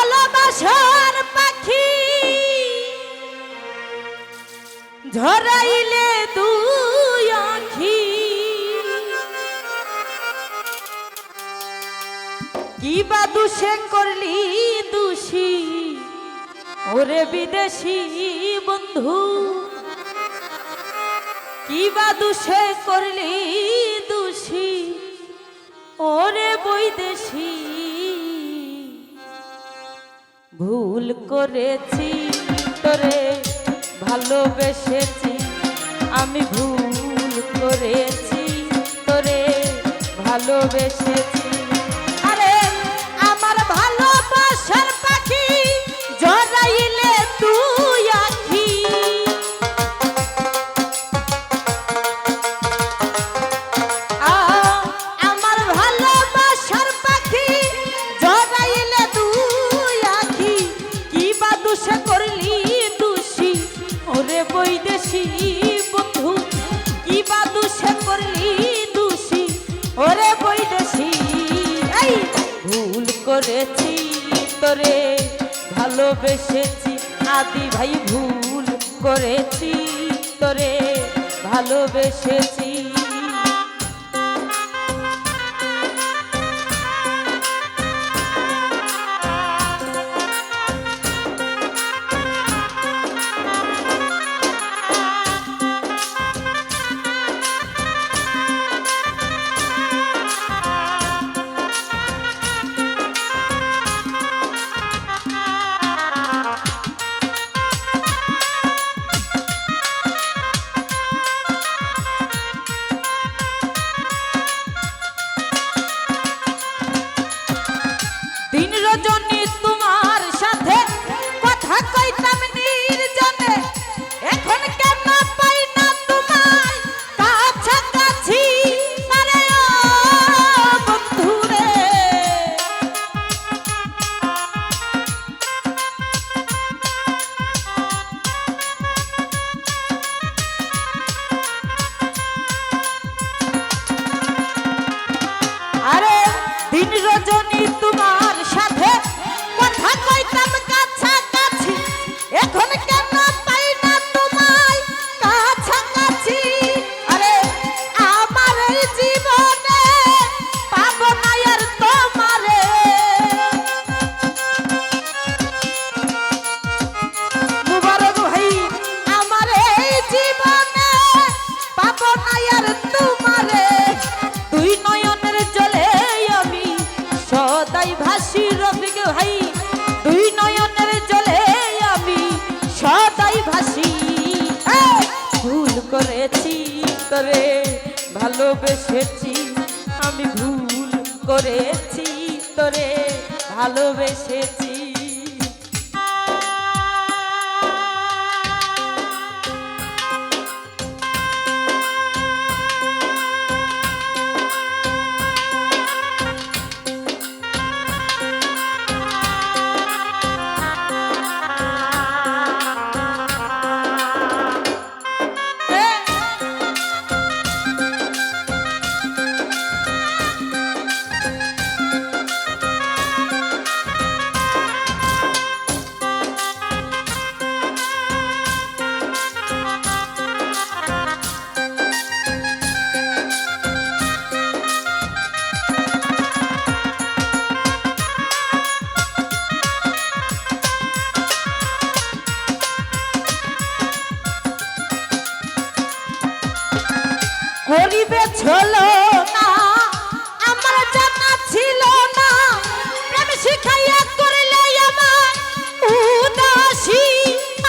ভালোবাসার পাখি ঝরাইলে দুই আখি কি বা দুষে করলি দোষী ওরে বিদেশি বন্ধু কি বা দুষে করলি দোষী ওরে বৈদেশি ভুল করেছি তোরে ভালোবেসেছি আমি ভুল করেছি তোরে ভালোবেসেছি আরে আমার ভালোবাসার পাখি জড়াইলে তুই আখি আমার ভালোবাসার পাখি জড়াইলে তুই আখি কি বা দুষে করলি দোষী ওরে বৈদেশি বন্ধু কি বা দুষে করলি দোষী ওরে বৈদেশি এই ভুল করেছি তোরে ভালোবেসেছি আদি ভাই ভুল করেছি তোরে ভালোবেসেছি দিন রজনী তোমার সাথে কথা কইতাম নির্জনে এখন কেন পাই না তোমায় কাছাকাছি আরে ও বন্ধুরে আরে দিন রজনী তোমার সাথে কথা কইতাম কাছাকাছি এখন কেন পাই না তোমায় কাছাকাছি আরে আমার এই জীবনে পাবো না আর তোমারে মুবারক ভাই আমার এই জীবনে পাবো না আর তোমারে দুই নয়নের জলে আমি সদাই ভাসি রফিক ভাই দুই নয়নের জলে আমি সদাই ভাসি ভুল করেছি তোরে ভালোবেসেছি আমি ভুল করেছি তোরে ভালোবেসেছি করিবে ছলো না আমার জানা ছিল না প্রেম শিখাইয়া করিলে আমার উদাসী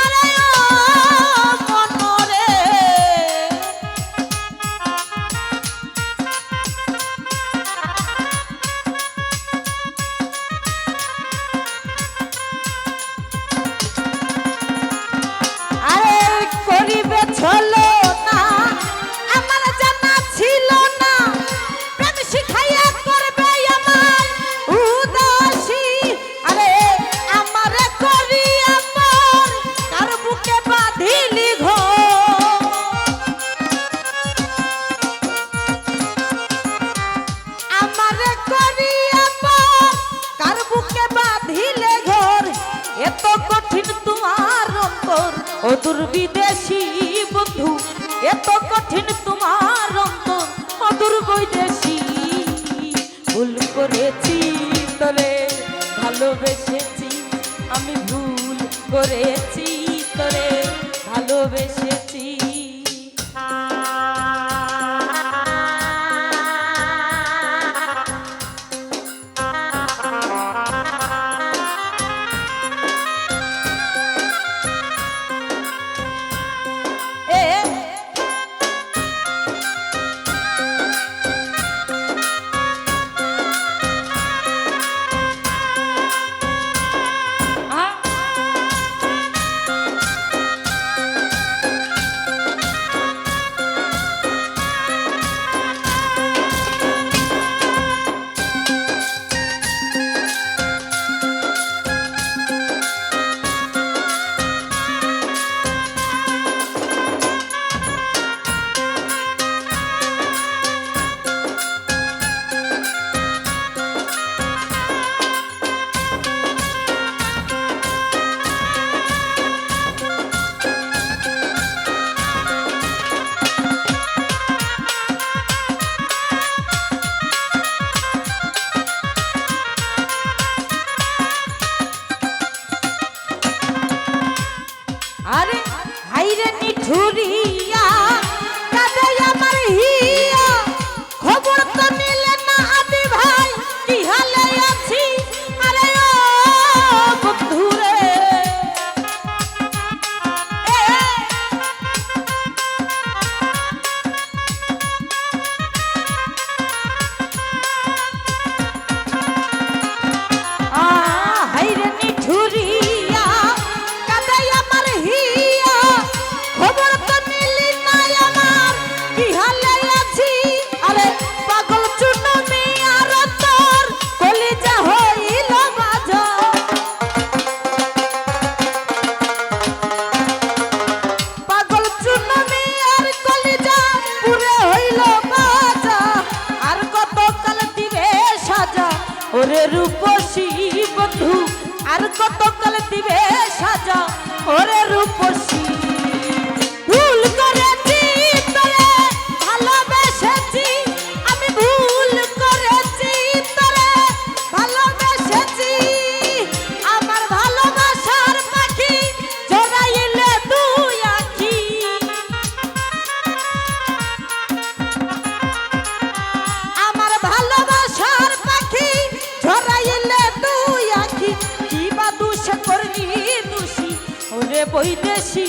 আরে ও মনরে আরে করিবে ছলো না আমার জানা ছিল না অদূর বিদেশি বন্ধু এত কঠিন তোমার অন্তর অদূর বৈদেশি ভুল করেছি তোরে ভালোবেসেছি আমি ভুল করেছি তোরে ভালোবেসেছি আরে হাইরে নিঠুরিয়া কাঁদে আমার হিয়া খবর তো নিলে না আদি ভাই কি হালে আছি আরে ও বন্ধুরে হাইরে নিঠুরিয়া কাঁদে আমার হিয়া খবর তো নিলি না আমার কি হালে আছি আরে পাগল চুনো মিয়ার তোর কলিজা হইল বাজা পাগল চুনো মিয়ার কলিজা পুরে হইল বাজা আর কত কাল দিবে সাজা ওরে রূপসী বন্ধু আর কত কাল দিবে সাজা ওরে রূপসী ভুল করেছি তোরে ভালোবেসেছি আমি ভুল করেছি তোরে ভালোবেসেছি আমার ভালোবাসার পাখি জড়াইলে দুই আঁখি আমার ভালোবাসার পাখি জড়াইলে দুই আঁখি কি বা দুষ করলি দোষী ওরে বৈদেশি